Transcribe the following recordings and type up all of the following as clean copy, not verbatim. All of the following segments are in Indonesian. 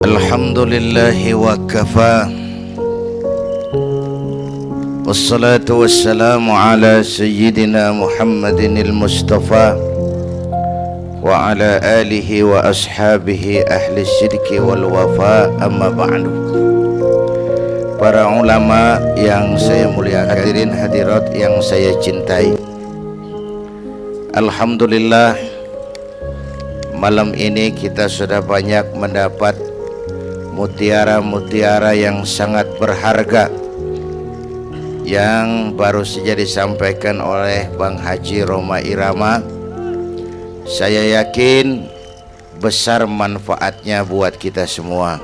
Alhamdulillahi wa kafa. Wassalatu wassalamu ala sayyidina Muhammadin al-Mustafa wa ala alihi wa ashabihi ahli sidki wal wafa, amma ba'du. Para ulama yang saya muliakan, hadirin hadirat yang saya cintai, alhamdulillah malam ini kita sudah banyak mendapat mutiara-mutiara yang sangat berharga yang baru saja disampaikan oleh Bang Haji Roma Irama. Saya yakin besar manfaatnya buat kita semua.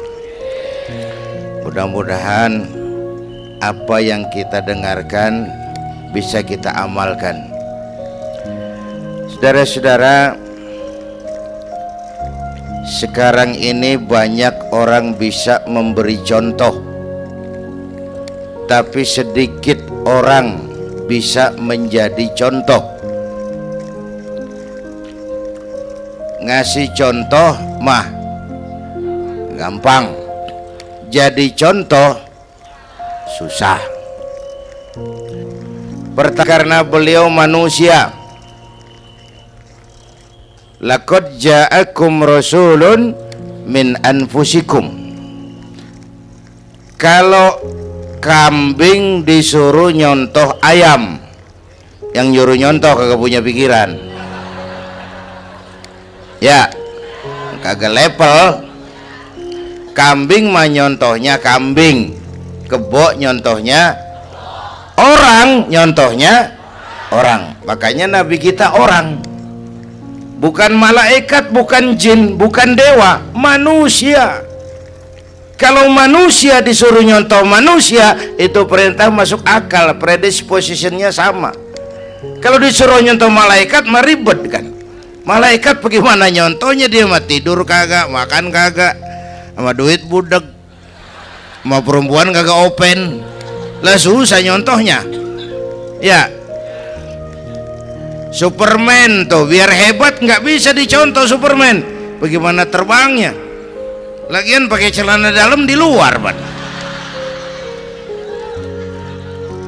Mudah-mudahan apa yang kita dengarkan bisa kita amalkan. Saudara-saudara, sekarang ini banyak orang bisa memberi contoh, tapi sedikit orang bisa menjadi contoh. Ngasih contoh mah gampang, jadi contoh susah. Karena beliau manusia. Laqad ja'akum rasulun min anfusikum. Kalau kambing disuruh nyontoh ayam, yang nyuruh nyontoh kagak punya pikiran. Ya, kagak level. Kambing mah nyontohnya kambing, kebo nyontohnya orang, nyontohnya orang. Makanya Nabi kita orang. Bukan malaikat, bukan jin, bukan dewa, manusia. Kalau manusia disuruh nyontoh manusia, itu perintah masuk akal, predispositionnya sama. Kalau disuruh nyontoh malaikat, mah ribet kan. Malaikat bagaimana nyontohnya, dia mah tidur kagak, makan kagak, sama duit budek, sama perempuan kagak open, lah susah nyontohnya. Ya, Superman tuh biar hebat nggak bisa dicontoh Superman. Bagaimana terbangnya? Lagian pakai celana dalam di luar, Pak.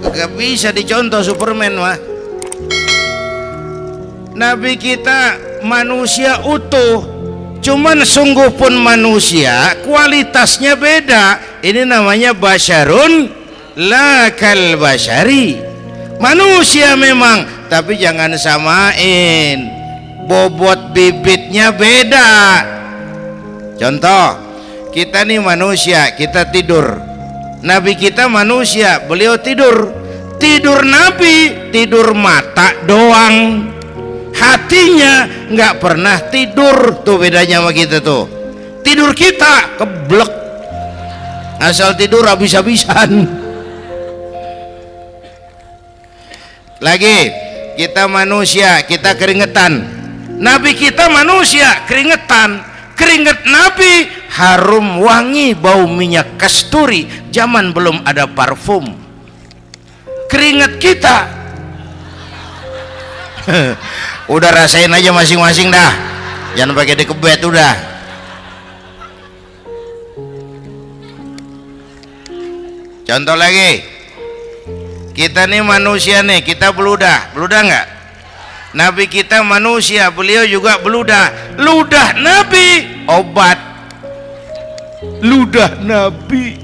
Nggak bisa dicontoh Superman mah. Nabi kita manusia utuh, cuman sungguh pun manusia, kualitasnya beda. Ini namanya basyarun la kal basyari. Manusia memang, tapi jangan samain, bobot bibitnya beda. Contoh, kita nih manusia, kita tidur. Nabi kita manusia, beliau tidur. Tidur Nabi, tidur mata doang, hatinya nggak pernah tidur. Tuh bedanya sama kita tuh. Tidur kita keblek, asal tidur habis-habisan. Lagi, kita manusia, kita keringetan. Nabi kita manusia, keringetan. Keringet Nabi harum wangi, bau minyak kasturi, zaman belum ada parfum. Keringet kita udah rasain aja masing-masing dah, jangan pakai dikebet udah. Contoh lagi, kita nih manusia nih, kita beludah nggak? Nabi kita manusia, beliau juga beludah. Ludah Nabi obat, ludah Nabi.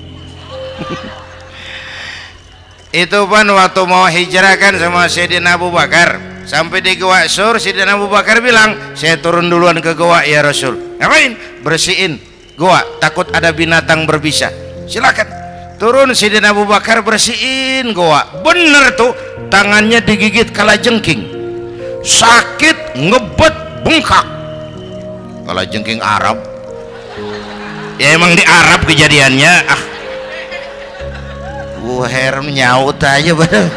Itu pun waktu mau hijrah kan sama Sayyidina Abu Bakar, sampai di Gua Sur, Sayyidina Abu Bakar bilang, saya turun duluan ke gua ya Rasul. Ngapain? Bersihin gua, takut ada binatang berbisa. Silakan. Turun Sayyidina Abu Bakar bersihin gua. Bener tuh, tangannya digigit kalajengking, sakit, ngebet, bengkak. Kalajengking Arab, ya emang di Arab kejadiannya. Gua heran nyaut aja bener.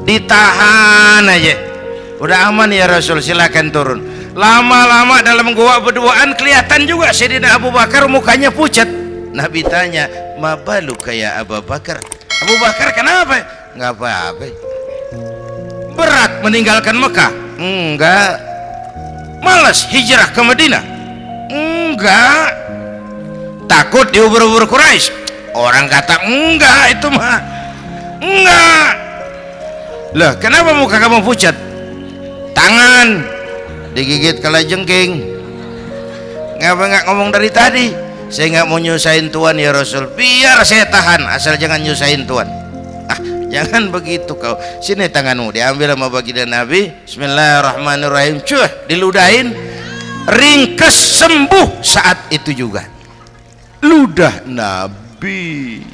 Ditahan aja, udah aman ya Rasul, silakan turun. Lama-lama dalam gua berduaan kelihatan juga Sayyidina Abu Bakar mukanya pucat. Nabi tanya, mabalu kayak Abu Bakar? Abu Bakar kenapa? Nggak apa-apa. Berat meninggalkan Mekah? Enggak. Malas hijrah ke Madinah? Enggak. Takut diubur-ubur Quraisy? Orang kata enggak, itu mah enggak. Lah kenapa muka kamu pucat? Tangan digigit kalajengking. Ngapa nggak ngomong dari tadi? Saya nggak mau nyusahin Tuhan ya Rasul. Biar saya tahan, asal jangan nyusahin Tuhan. Ah, jangan begitu kau. Sini tanganmu, diambil sama baginda Nabi. Bismillahirrahmanirrahim. Cuh, diludahin, ringkes, sembuh saat itu juga. Ludah Nabi.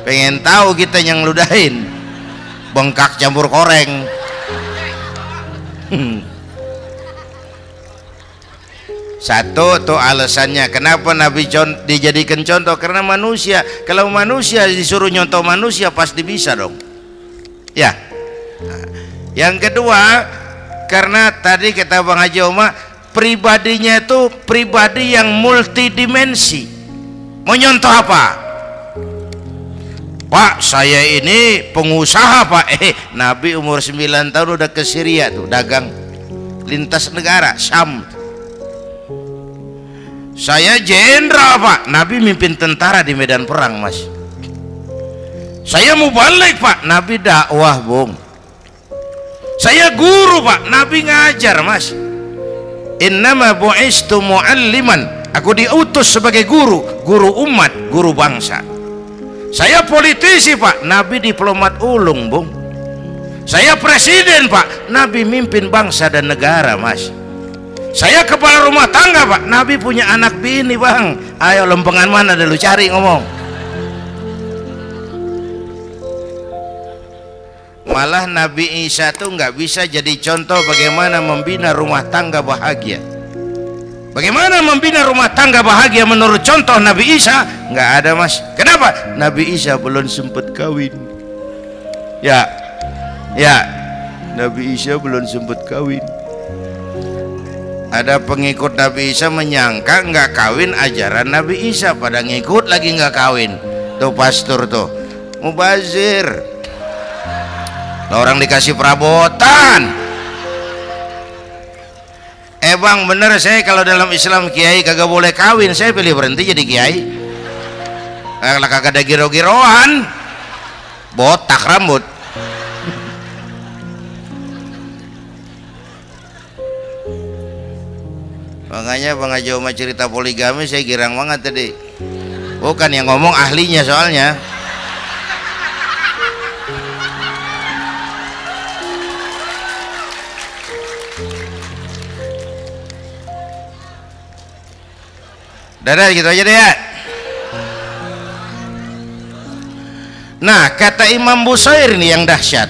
Pengen tahu kita yang ludahin, bengkak campur koreng. Satu tuh alasannya kenapa Nabi dijadikan contoh, karena manusia. Kalau manusia disuruh nyontoh manusia pasti bisa dong ya. Nah, yang kedua, karena tadi kata Bang Haji Oma, pribadinya itu pribadi yang multidimensi. Mau nyontoh apa? Pak, saya ini pengusaha Pak. Nabi umur 9 tahun udah ke Syria tuh dagang lintas negara Syam. Saya jenderal Pak, Nabi mimpin tentara di medan perang Mas. Saya mau balik Pak, Nabi dakwah Bung. Saya guru Pak, Nabi ngajar Mas. Innama bu'istu mu'alliman, aku diutus sebagai guru, guru umat, guru bangsa. Saya politisi Pak, Nabi diplomat ulung Bung. Saya presiden Pak, Nabi mimpin bangsa dan negara Mas. Saya kepala rumah tangga Pak, Nabi punya anak bini Bang. Ayo lempengan mana dulu cari ngomong. Malah Nabi Isa tuh nggak bisa jadi contoh bagaimana membina rumah tangga bahagia. Bagaimana membina rumah tangga bahagia menurut contoh Nabi Isa? Nggak ada Mas. Kenapa? Nabi Isa belum sempat kawin. Ya, Nabi Isa belum sempat kawin. Ada pengikut Nabi Isa menyangka nggak kawin ajaran Nabi Isa, pada ngikut lagi nggak kawin. Tuh pastor tuh mubazir. Orang dikasih perabotan. Bang, bener saya kalau dalam Islam kiai kagak boleh kawin, saya pilih berhenti jadi kiai. Kalau kagak ada giro-giroan, botak rambut. Makanya Bang Haji Oma cerita poligami saya girang banget tadi. Bukan yang ngomong ahlinya soalnya. Dadah gitu aja deh ya. Nah, kata Imam Busair ini yang dahsyat.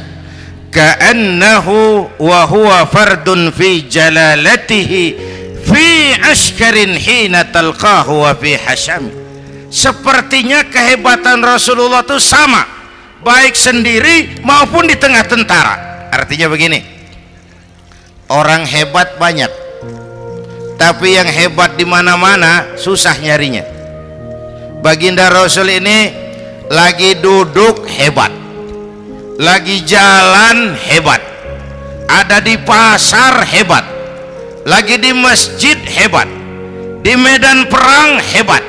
Ka'annahu wa huwa fardun fi jalalatihi fi askarin hina talqahu wa fi hasham. Sepertinya kehebatan Rasulullah itu sama, baik sendiri maupun di tengah tentara. Artinya begini, orang hebat banyak, tapi yang hebat di mana-mana susah nyarinya. Baginda Rasul ini lagi duduk hebat, lagi jalan hebat, ada di pasar hebat, lagi di masjid hebat, di medan perang hebat,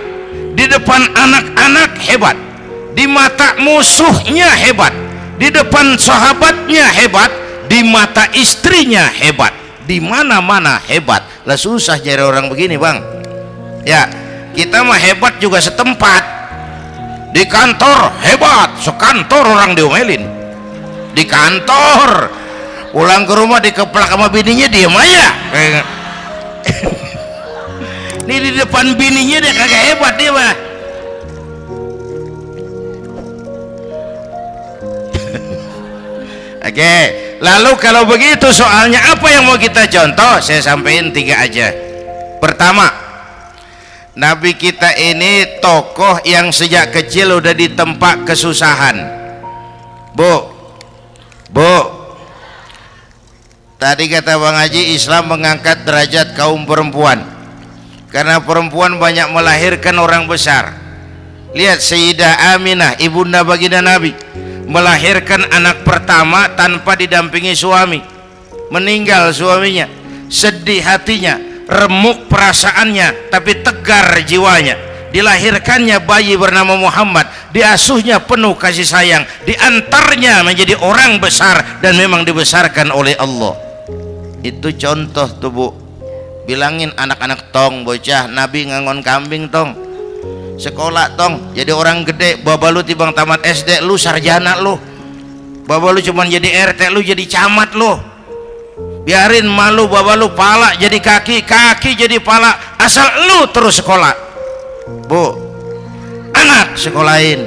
di depan anak-anak hebat, di mata musuhnya hebat, di depan sahabatnya hebat, di mata istrinya hebat, di mana-mana hebat. Lah susah nyari orang begini Bang ya. Kita mah hebat juga setempat. Di kantor hebat, sekantor orang diomelin. Di kantor, pulang ke rumah dikeplak sama bininya diem aja. Ini di depan bininya dia kagak hebat dia mah. Oke, lalu kalau begitu soalnya apa yang mau kita contoh? Saya sampaikan 3 aja. Pertama, Nabi kita ini tokoh yang sejak kecil udah ditempa kesusahan. Bu, tadi kata Bang Haji, Islam mengangkat derajat kaum perempuan karena perempuan banyak melahirkan orang besar. Lihat Sayyidah Aminah, ibunda baginda Nabi, melahirkan anak pertama tanpa didampingi suami. Meninggal suaminya, sedih hatinya, remuk perasaannya tapi tegar jiwanya. Dilahirkannya bayi bernama Muhammad, diasuhnya penuh kasih sayang, diantarnya menjadi orang besar dan memang dibesarkan oleh Allah. Itu contoh tuh Bu. Bilangin anak-anak tong bocah Nabi ngangon kambing tong, sekolah tong jadi orang gede. Baba lu tibang tamat SD lu sarjana lu, baba lu cuman jadi RT lu jadi camat lu. Biarin malu baba lu pala jadi kaki, kaki jadi pala, asal lu terus sekolah. Bu, anak sekolahin,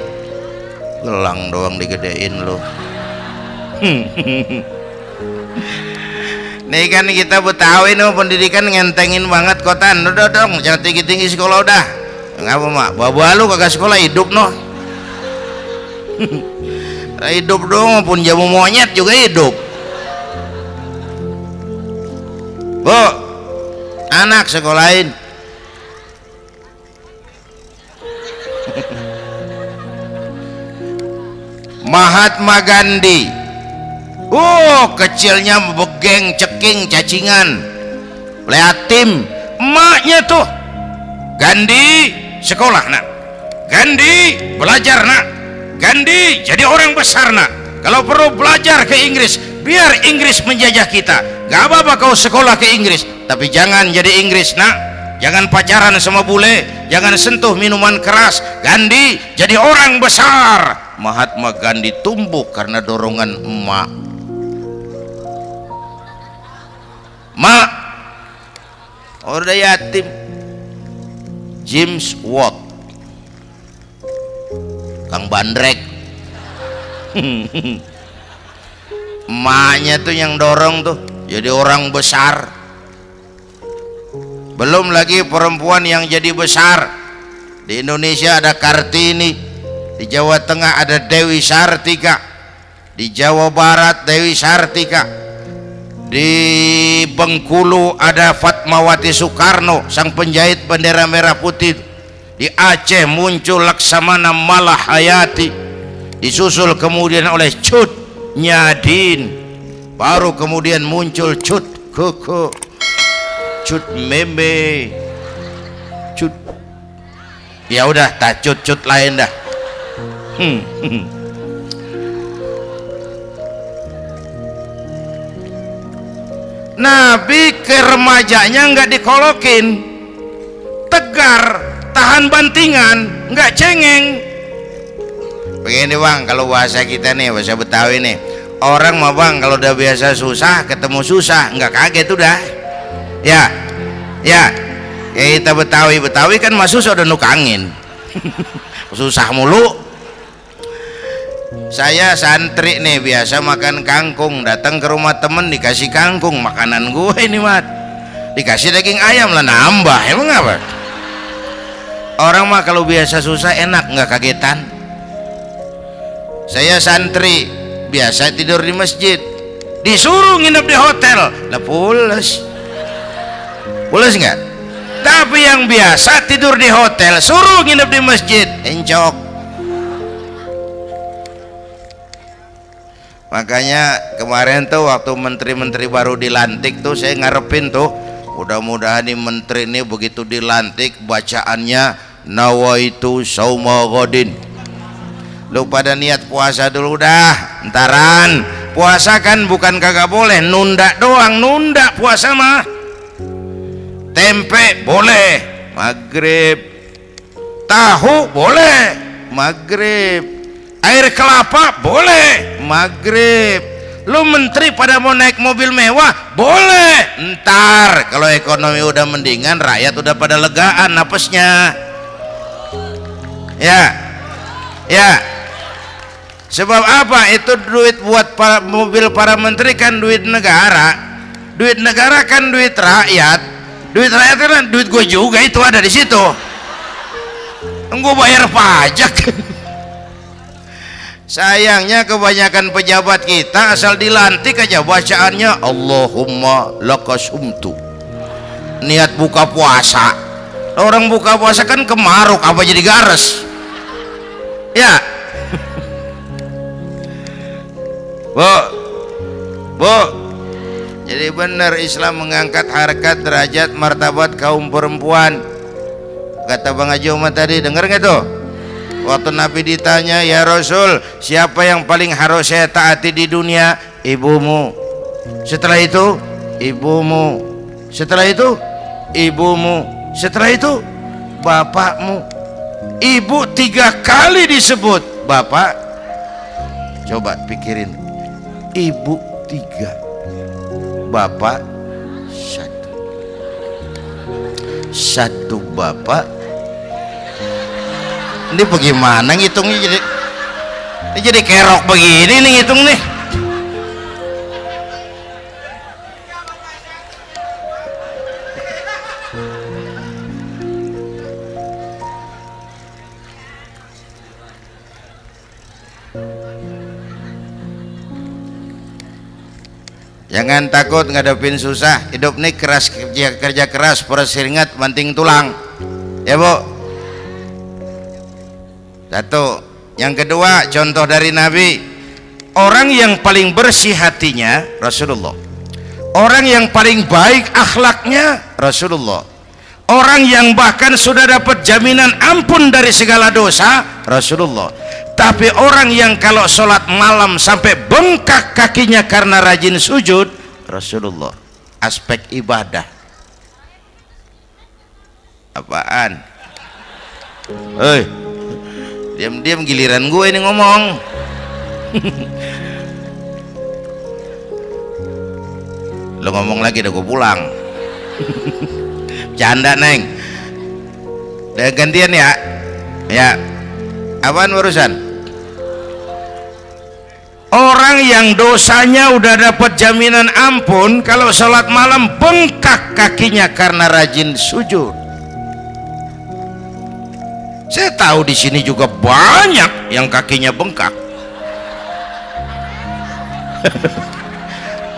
gelang doang digedein lu. Nih kan kita Betawi nih pendidikan ngentengin banget kotan. Udah dong jangan tinggi-tinggi sekolah udah. Ngapa mak? Baba lu kagak sekolah hidup noh. Hidup dong pun jamu monyet juga hidup. Bu, anak sekolahin. Mahatma Gandhi. Kecilnya begeng, ceking, cacingan, leatim. Emaknya tuh Gandhi sekolah nak, Gandhi belajar nak, Gandhi jadi orang besar nak. Kalau perlu belajar ke Inggris, biar Inggris menjajah kita. Gak apa-apa kau sekolah ke Inggris, tapi jangan jadi Inggris nak. Jangan pacaran sama bule, jangan sentuh minuman keras. Gandhi jadi orang besar. Mahatma Gandhi tumbuh karena dorongan emak. Mak udah yatim. James Watt, Kang Bandrek. Emaknya tuh yang dorong tuh jadi orang besar. Belum lagi perempuan yang jadi besar. Di Indonesia ada Kartini, di Jawa Tengah ada Dewi Sartika, di Jawa Barat Dewi Sartika, di Bengkulu ada Fatmawati Soekarno sang penjahit bendera merah putih, di Aceh muncul Laksamana Malahayati, disusul kemudian oleh Cut Nyadin, baru kemudian muncul Cut Koko, Cut Meme, Cut, ya udah tak cut lain dah. Nabi ke remajanya nggak dikolokin, tegar, tahan bantingan, nggak cengeng. Begini bang, kalau bahasa kita nih, bahasa Betawi nih, orang mah bang kalau udah biasa susah ketemu susah nggak kaget udah. Ya, kayak kita Betawi kan mah susah udah nukangin. Susah mulu. Saya santri nih biasa makan kangkung, datang ke rumah temen dikasih kangkung, makanan gue ini mat, dikasih daging ayam lah nambah, emang apa? Orang mah kalau biasa susah enak nggak kagetan. Saya santri biasa tidur di masjid, disuruh nginep di hotel lah pules nggak? Tapi yang biasa tidur di hotel suruh nginep di masjid encok. Makanya kemarin tuh waktu menteri-menteri baru dilantik tuh saya ngarepin tuh mudah-mudahan nih menteri ini begitu dilantik bacaannya nawaitu sauma ghadin. Lu pada niat puasa dulu dah, entaran. Puasa kan bukan kagak boleh, nunda doang, nunda puasa mah. Tempe boleh maghrib, tahu boleh maghrib, air kelapa boleh maghrib. Lu menteri pada mau naik mobil mewah boleh ntar kalau ekonomi udah mendingan, rakyat udah pada legaan napasnya. Ya sebab apa? Itu duit buat mobil para menteri kan duit negara kan duit rakyat. Duit rakyat kan duit gue juga, itu ada di situ. Gue bayar pajak. Sayangnya kebanyakan pejabat kita asal dilantik aja bacaannya Allahumma lakasumtu, niat buka puasa. Orang buka puasa kan kemaruk, apa jadi gares? Ya. Bu, Jadi benar Islam mengangkat harkat, derajat, martabat kaum perempuan. Kata Bang Haji Umar tadi, dengar nggak tuh? Waktu Nabi ditanya, ya Rasul, siapa yang paling harus saya taati di dunia? Ibumu. Setelah itu, ibumu. Setelah itu, ibumu. Setelah itu, bapakmu. Ibu 3 kali disebut, bapak. Coba pikirin, ibu 3, bapak 1 bapak. Ini bagaimana ngitungnya, jadi kerok begini nih ngitung nih. Jangan takut ngadepin susah. Hidup nih keras, kerja keras, peras keringat, banting tulang. Ya Bu. Satu. Yang kedua, contoh dari Nabi. Orang yang paling bersih hatinya Rasulullah. Orang yang paling baik akhlaknya Rasulullah. Orang yang bahkan sudah dapat jaminan ampun dari segala dosa Rasulullah. Tapi orang yang kalau sholat malam sampai bengkak kakinya karena rajin sujud Rasulullah. Aspek ibadah apaan? Diam-diam giliran gue ini ngomong. Lo ngomong lagi udah gue pulang. Canda neng. Udah gantian ya. Ya. Apaan urusan? Orang yang dosanya udah dapat jaminan ampun, kalau sholat malam bengkak kakinya karena rajin sujud. Saya tahu di sini juga banyak yang kakinya bengkak.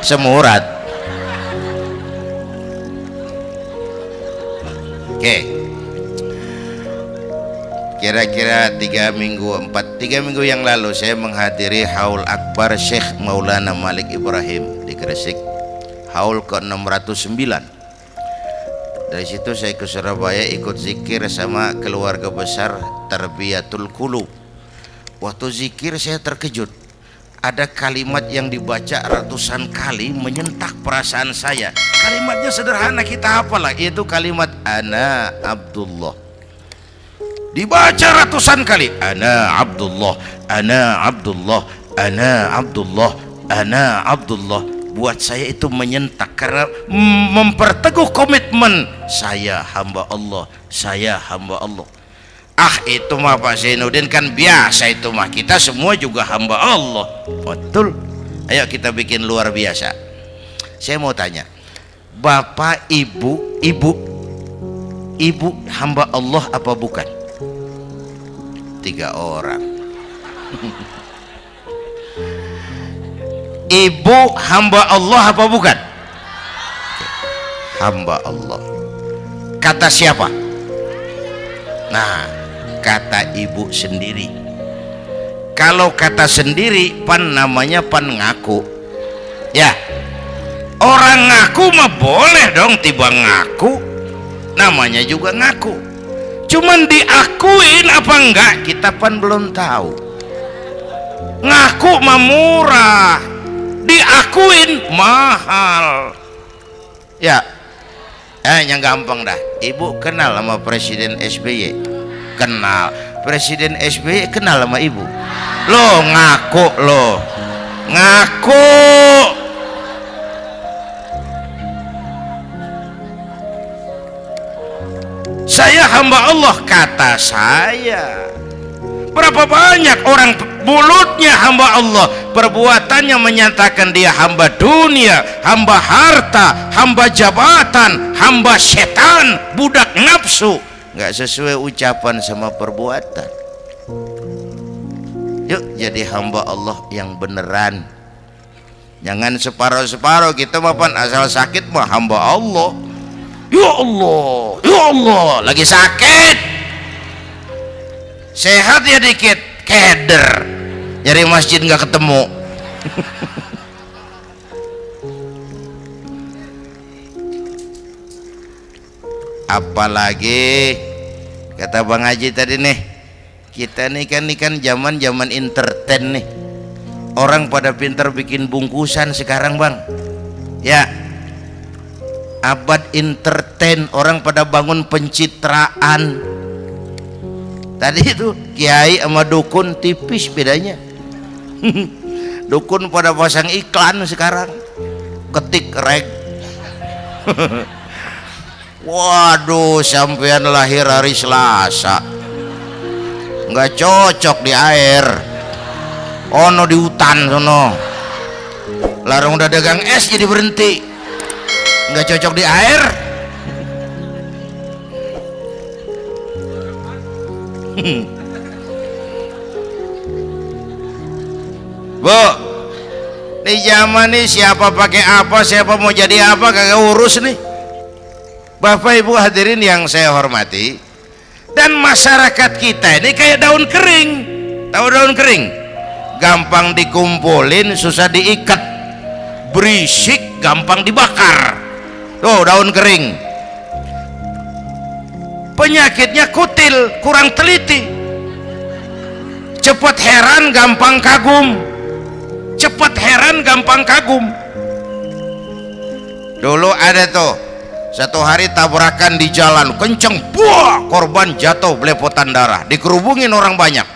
Semurat. Oke. Kira-kira 3 minggu yang lalu saya menghadiri haul akbar Syekh Maulana Malik Ibrahim di Gresik, haul ke-609. Dari situ saya ke Surabaya ikut zikir sama keluarga besar Tarbiyatul Qulub. Waktu zikir saya terkejut, ada kalimat yang dibaca ratusan kali menyentak perasaan saya. Kalimatnya sederhana, kita hafal lah, yaitu kalimat Ana Abdullah. Dibaca ratusan kali, Ana Abdullah, Ana Abdullah, Ana Abdullah, Ana Abdullah. Buat saya itu menyentak karena memperteguh komitmen, saya hamba Allah, saya hamba Allah. Itu mah Pak Zainuddin kan biasa, itu mah kita semua juga hamba Allah. Betul. Ayo kita bikin luar biasa. Saya mau tanya, Bapak Ibu hamba Allah apa bukan? 3 orang. Ibu hamba Allah apa bukan? Hamba Allah. Kata siapa? Nah, kata ibu sendiri. Kalau kata sendiri pan namanya pan ngaku. Ya. Orang ngaku mah boleh dong, tiba ngaku. Namanya juga ngaku. Cuman diakuin apa enggak kita pan belum tahu. Ngaku mah murah, diakuin mahal. Ya, yang gampang dah. Ibu kenal sama Presiden SBY? Kenal. Presiden SBY kenal sama ibu? Lo ngaku, lo ngaku. Saya hamba Allah, kata saya. Berapa banyak orang mulutnya hamba Allah, perbuatannya menyatakan dia hamba dunia, hamba harta, hamba jabatan, hamba setan, budak nafsu. Nggak sesuai ucapan sama perbuatan. Yuk jadi hamba Allah yang beneran. Jangan separuh-separuh. Kita mapan asal sakit mah hamba Allah. Ya Allah, ya Allah, lagi sakit, sehat ya dikit, keder, nyari masjid nggak ketemu. Apalagi kata Bang Haji tadi nih, kita nih kan zaman entertain nih, orang pada pintar bikin bungkusan sekarang Bang ya. Abad entertain, orang pada bangun pencitraan. Tadi itu kiai sama dukun tipis bedanya. Dukun pada pasang iklan sekarang, ketik reg. Waduh, sampean lahir hari Selasa, nggak cocok di air, ono di hutan sono. Larang udah dagang es jadi berhenti, nggak cocok di air. Bu, di zaman ini siapa pakai apa, siapa mau jadi apa kagak urus nih. Bapak Ibu hadirin yang saya hormati, dan masyarakat kita ini kayak daun kering. Tahu daun kering? Gampang dikumpulin, susah diikat, berisik, gampang dibakar. Tuh daun kering. Penyakitnya kutil, kurang teliti, cepat heran, gampang kagum. Cepat heran, gampang kagum. Dulu ada tuh satu hari tabrakan di jalan kenceng, buah, korban jatuh belepotan darah, dikerubungin orang banyak.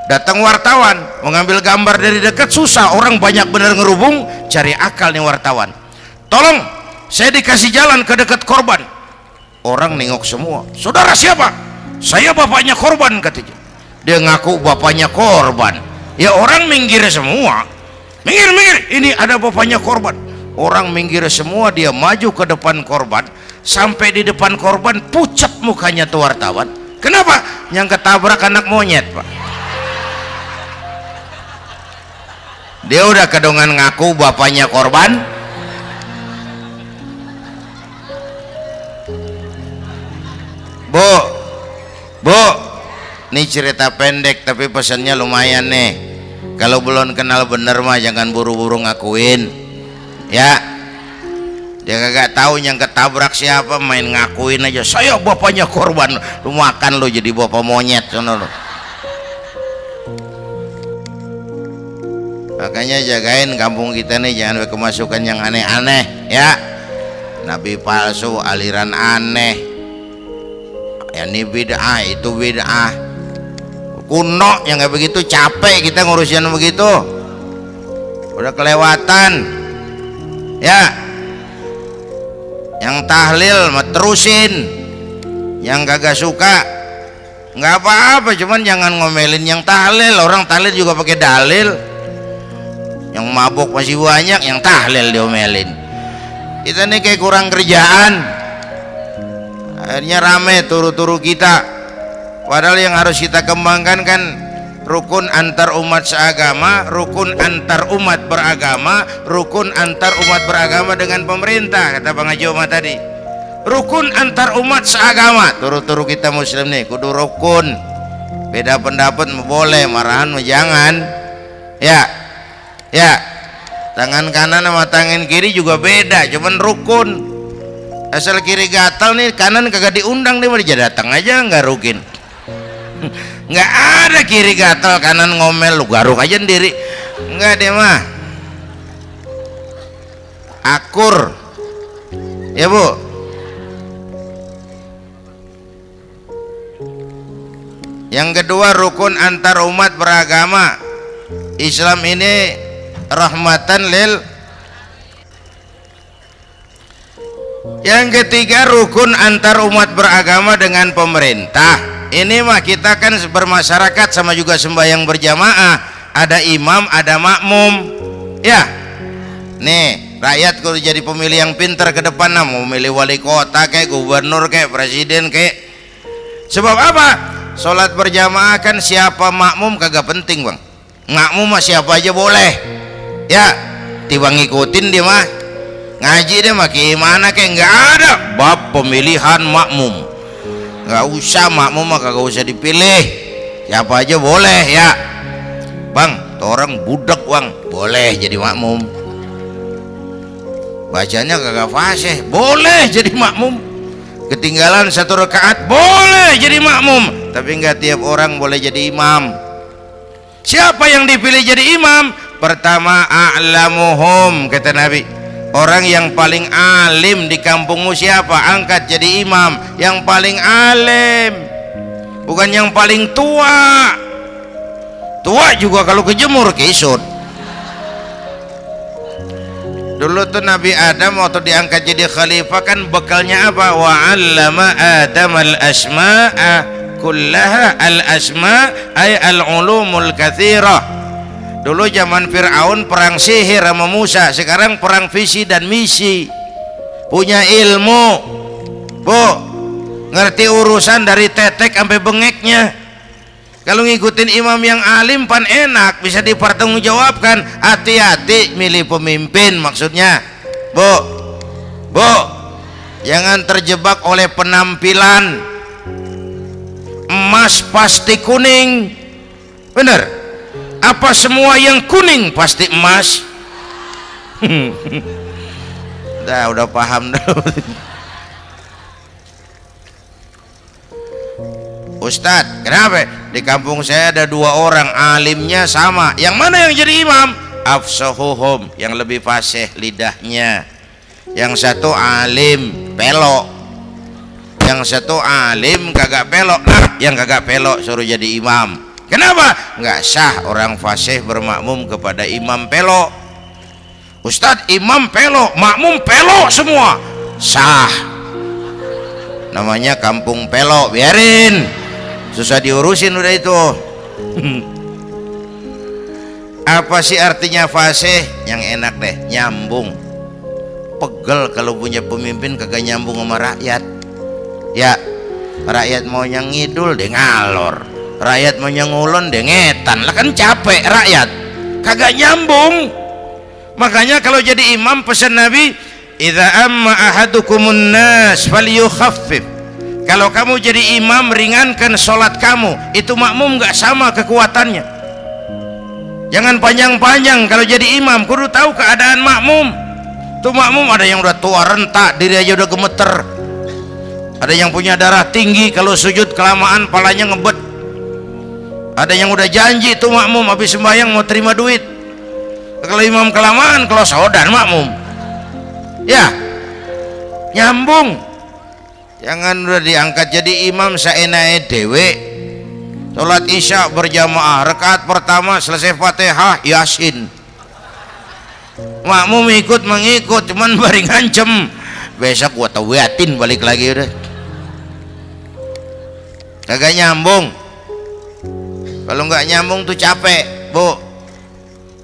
Datang wartawan mengambil gambar dari dekat, susah, orang banyak bener ngerubung. Cari akal nih wartawan, tolong saya dikasih jalan ke dekat korban. Orang nengok semua, saudara siapa? Saya bapaknya korban katanya. Dia ngaku bapaknya korban. Ya orang minggir semua, minggir, ini ada bapaknya korban. Orang minggir semua, dia maju ke depan korban. Sampai di depan korban, pucat mukanya tuh wartawan. Kenapa? Yang ketabrak anak monyet Pak. Dia udah kedongan ngaku bapaknya korban. Bu, ini cerita pendek tapi pesannya lumayan nih. Kalau belum kenal bener mah jangan buru-buru ngakuin ya. Dia kagak tahu yang ketabrak siapa, main ngakuin aja, saya bapaknya korban. Lu makan lu jadi bapak monyet sono lu. Makanya jagain kampung kita nih, jangan kemasukan yang aneh-aneh ya. Nabi palsu, aliran aneh ya, ini bid'ah, itu bid'ah kuno yang kayak begitu. Capek kita ngurusin begitu, udah kelewatan ya. Yang tahlil mah terusin, yang kagak suka nggak apa-apa, cuman jangan ngomelin yang tahlil. Orang tahlil juga pakai dalil. Yang mabuk masih banyak, yang tahlil diomelin. Kita nih kayak kurang kerjaan, akhirnya rame turu-turu kita. Padahal yang harus kita kembangkan kan rukun antar umat seagama, rukun antar umat beragama, rukun antar umat beragama dengan pemerintah. Kata Bang Haji Omar tadi, rukun antar umat seagama. Turu-turu kita muslim nih kudu rukun. Beda pendapat boleh, marahan jangan ya. Tangan kanan sama tangan kiri juga beda, cuman rukun. Asal kiri gatal nih, kanan kagak diundang, dia datang aja nggak rukin. Nggak ada kiri gatal kanan ngomel, lu garuk aja sendiri. Nggak, dia mah akur ya Bu. Yang kedua, rukun antar umat beragama. Islam ini rahmatan lil. Yang ketiga, rukun antar umat beragama dengan pemerintah. Ini mah kita kan bermasyarakat sama juga sembahyang berjamaah, ada imam, ada makmum ya. Nih rakyat kalau jadi pemilih yang pintar ke depan, nah, mau milih wali kota kayak gubernur kayak presiden kayak. Sebab apa? Sholat berjamaah kan siapa makmum kagak penting Bang. Makmum mah siapa aja boleh ya, tiba ngikutin dia mah. Ngaji dia mah gimana kayak nggak ada bab pemilihan makmum, nggak usah. Makmum mah kagak usah dipilih, siapa aja boleh ya Bang. Tuh orang budak Bang, boleh jadi makmum. Bacanya kagak fasih, boleh jadi makmum. ketinggalan 1 rakaat boleh jadi makmum, tapi enggak tiap orang boleh jadi imam. Siapa yang dipilih jadi imam? Pertama, a'lamuhum, kata Nabi, orang yang paling alim di kampungmu siapa? Angkat jadi imam. Yang paling alim, bukan yang paling tua. Tua juga kalau kejemur kisut. Dulu tuh Nabi Adam waktu diangkat jadi khalifah kan bekalnya apa? Wa 'allama Adam al-asma'a kullaha. Al-asma' ay al-ulumul katsirah. Dulu zaman Fir'aun perang sihir sama Musa, sekarang perang visi dan misi. Punya ilmu, Bu, ngerti urusan dari tetek sampai bengeknya. Kalau ngikutin imam yang alim pan enak, bisa dipertanggungjawabkan. Hati-hati milih pemimpin, maksudnya Bu, jangan terjebak oleh penampilan. Emas pasti kuning, bener? Apa semua yang kuning pasti emas? Udah paham dah. Ustadz, kenapa? Di kampung saya ada 2 orang alimnya sama. Yang mana yang jadi imam? Afsahuhum, yang lebih fasih lidahnya. Yang satu alim pelok, yang satu alim kagak pelok. Nah, yang kagak pelok suruh jadi imam. Kenapa? Nggak sah orang fasih bermakmum kepada imam pelok. Ustadz, imam pelok, makmum pelok semua. Sah. Namanya kampung pelok, biarin. Susah diurusin udah itu. Apa sih artinya fasih? Yang enak deh, nyambung. Pegel kalau punya pemimpin kagak nyambung sama rakyat. Ya, rakyat mau yang ngidul deh ngalor, rakyat mau yang ngulon deh ngetan. Lah kan capek rakyat, kagak nyambung. Makanya kalau jadi imam pesan Nabi, idza amma ahadukumun nas falyukhaffif. Kalau kamu jadi imam, ringankan sholat kamu. Itu makmum gak sama kekuatannya. Jangan panjang-panjang kalau jadi imam, kudu tahu keadaan makmum. Tuh makmum ada yang udah tua rentak, diri aja udah gemeter. Ada yang punya darah tinggi, kalau sujud kelamaan palanya ngebet. Ada yang udah janji tuh makmum habis sembahyang mau terima duit. Kalau imam kelamaan, kalau saudan makmum. Ya, nyambung. Jangan udah diangkat jadi imam saenake dewe. Salat isya berjamaah, rakaat pertama selesai Fatihah Yasin. Makmum ikut mengikut, cuman bari ngancem. Besok gua tawiatin balik lagi udah. Kagak nyambung. Kalau nggak nyambung tuh capek, Bu.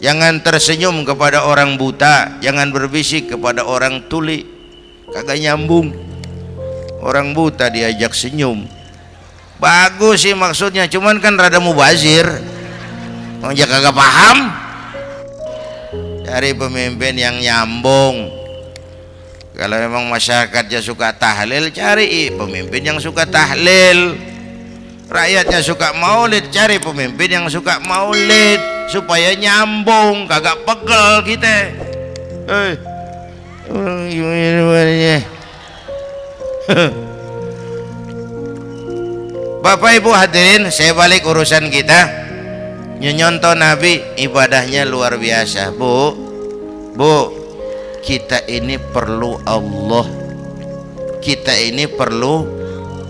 Jangan tersenyum kepada orang buta, jangan berbisik kepada orang tuli. Kagak nyambung. Orang buta diajak senyum, bagus sih maksudnya, cuman kan rada mubazir. Ngajak kagak paham. Cari pemimpin yang nyambung. Kalau memang masyarakatnya suka tahlil, cari pemimpin yang suka tahlil. Rakyatnya suka maulid, cari pemimpin yang suka maulid, supaya nyambung, kagak pegel kita. Bapak Ibu hadirin, saya balik urusan kita. Nyontoh Nabi ibadahnya luar biasa. Bu, kita ini perlu Allah. Kita ini perlu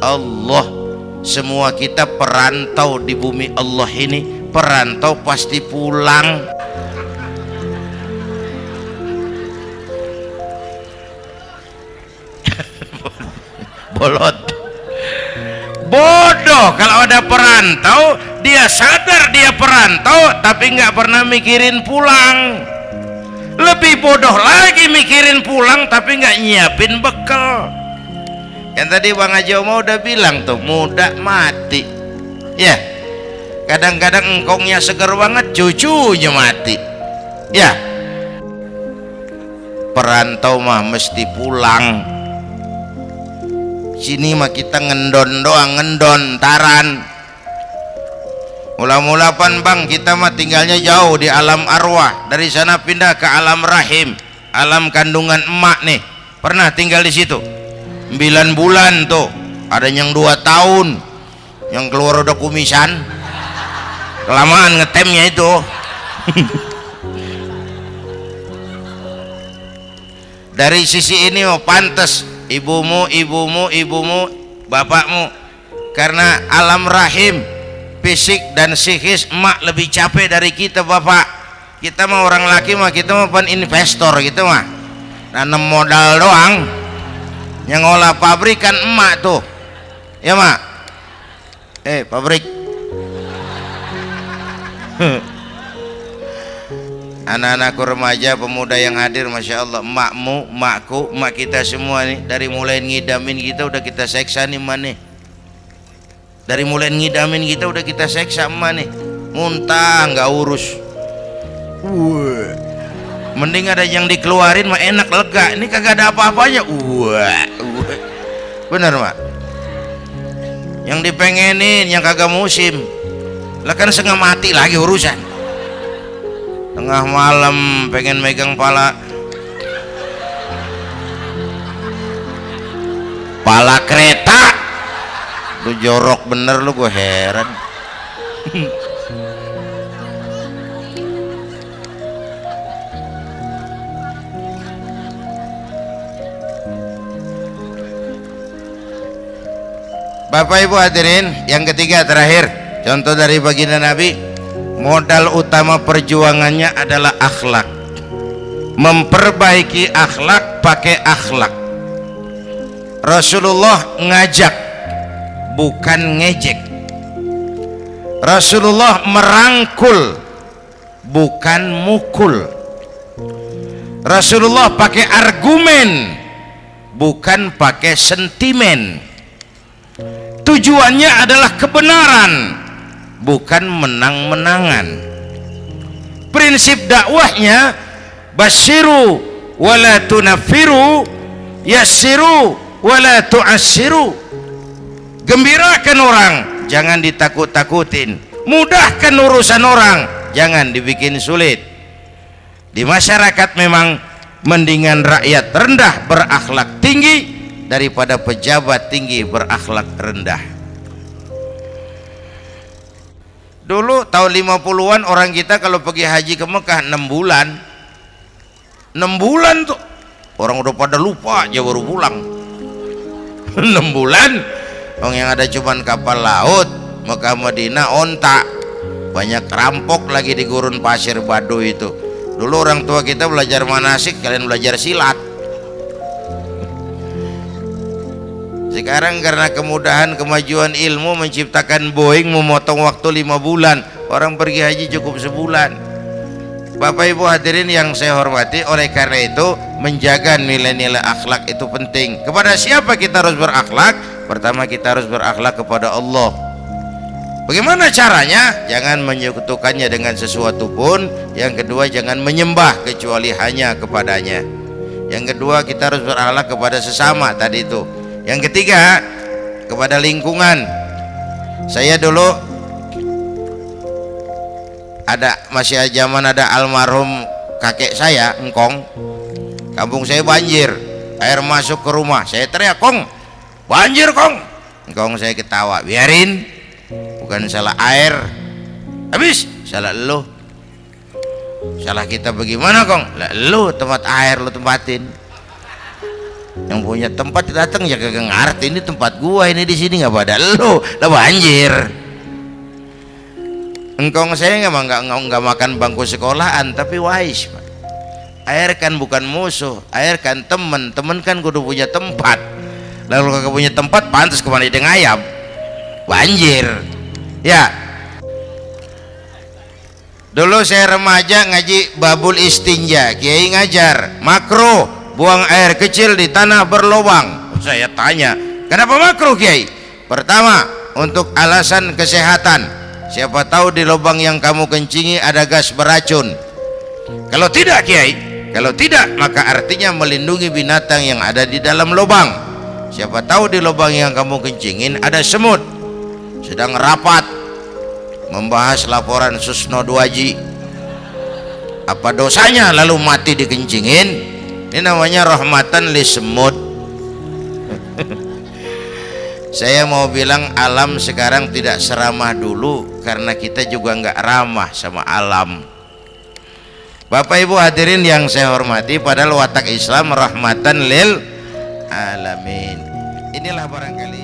Allah. Semua kita perantau di bumi Allah ini. Perantau pasti pulang. Bolot, bodoh kalau ada perantau, dia sadar dia perantau tapi nggak pernah mikirin pulang. Lebih bodoh lagi mikirin pulang tapi nggak nyiapin bekal. Yang tadi Bang Haji Omah udah bilang tuh, muda mati ya. Kadang-kadang engkongnya seger banget, cucunya mati ya. Perantau mah mesti pulang. Sini mah kita ngendon doang, ngendon taran. Mula-mula pan Bang, kita mah tinggalnya jauh di alam arwah. Dari sana pindah ke alam rahim, alam kandungan emak nih. Pernah tinggal di situ? 9 bulan tuh, ada yang 2 tahun, yang keluar udah kumisan, kelamaan ngetemnya itu. Dari sisi ini mau pantas ibumu, bapakmu, karena alam rahim fisik dan psikis emak lebih capek dari kita bapak. Kita mah orang laki mah, kita mah pen investor gitu mah, nanam modal doang. Yang ngolah pabrik kan emak tuh, ya mak. Pabrik. Anak-anakku remaja, pemuda yang hadir, masya Allah, emakmu, emakku, emak kita semua nih, dari mulai ngidamin kita udah kita seksa nih emak nih. Dari mulai ngidamin kita udah kita seksa emak nih, muntah nggak urus. Mending ada yang dikeluarin mah enak, lega. Ini kagak ada apa-apanya. Bener mak. Yang dipengenin yang kagak musim, lah kan setengah mati lagi urusan. Tengah malam pengen megang pala kereta, lu jorok bener lu, gue heran. Bapak Ibu hadirin, yang ketiga terakhir, contoh dari baginda Nabi. Modal utama perjuangannya adalah akhlak. Memperbaiki akhlak, pakai akhlak. Rasulullah ngajak, bukan ngejek. Rasulullah merangkul, bukan mukul. Rasulullah pakai argumen, bukan pakai sentimen. Tujuannya adalah kebenaran, bukan menang-menangan. Prinsip dakwahnya basyiru wala tunafiru, yassiru wala tu'assiru. Gembirakan orang, jangan ditakut-takutin. Mudahkan urusan orang, jangan dibikin sulit. Di masyarakat memang mendingan rakyat rendah berakhlak tinggi daripada pejabat tinggi berakhlak rendah. Dulu tahun 50-an orang kita kalau pergi haji ke Mekah 6 bulan. 6 bulan tuh orang udah pada lupa aja baru pulang. 6 bulan orang yang ada cuman kapal laut, Mekah Madinah onta, banyak rampok lagi di gurun pasir Baduy itu. Dulu orang tua kita belajar manasik, kalian belajar silat. Sekarang karena kemudahan kemajuan ilmu menciptakan Boeing memotong waktu 5 bulan, orang pergi haji cukup sebulan. Bapak Ibu hadirin yang saya hormati, oleh karena itu menjaga nilai-nilai akhlak itu penting. Kepada siapa kita harus berakhlak? Pertama, kita harus berakhlak kepada Allah. Bagaimana caranya? Jangan menyekutukannya dengan sesuatu pun. Yang kedua, jangan menyembah kecuali hanya kepadanya. Yang kedua, kita harus berakhlak kepada sesama tadi itu. Yang ketiga, kepada lingkungan. Saya dulu masih zaman ada almarhum kakek saya, engkong. Kampung saya banjir, air masuk ke rumah. Saya teriak, "Kong, banjir, Kong." Engkong saya ketawa, "Biarin, bukan salah air." Habis, salah lo. Salah kita bagaimana, Kong? Lah lo tempat air lo tempatin. Yang punya tempat datang ya kagak ngerti, ini tempat gua, ini di sini nggak pada lo, lah banjir. Engkong saya nggak makan bangku sekolahan, tapi wise. Air kan bukan musuh, air kan temen kan kudu punya tempat. Lalu kagak punya tempat, pantas kemana dia ngayap, banjir. Ya, dulu saya remaja ngaji babul istinja, kiai ngajar makro. Buang air kecil di tanah berlubang. Saya tanya, kenapa makruh Kiai? Pertama, untuk alasan kesehatan. Siapa tahu di lubang yang kamu kencingi ada gas beracun. Kalau tidak Kiai, kalau tidak maka artinya melindungi binatang yang ada di dalam lubang. Siapa tahu di lubang yang kamu kencingin ada semut sedang rapat membahas laporan Susno Duaji. Apa dosanya lalu mati dikencingin? Ini namanya rahmatan li semut. Saya mau bilang alam sekarang tidak seramah dulu karena kita juga nggak ramah sama alam. Bapak Ibu hadirin yang saya hormati, padahal watak Islam rahmatan lil alamin. Inilah barangkali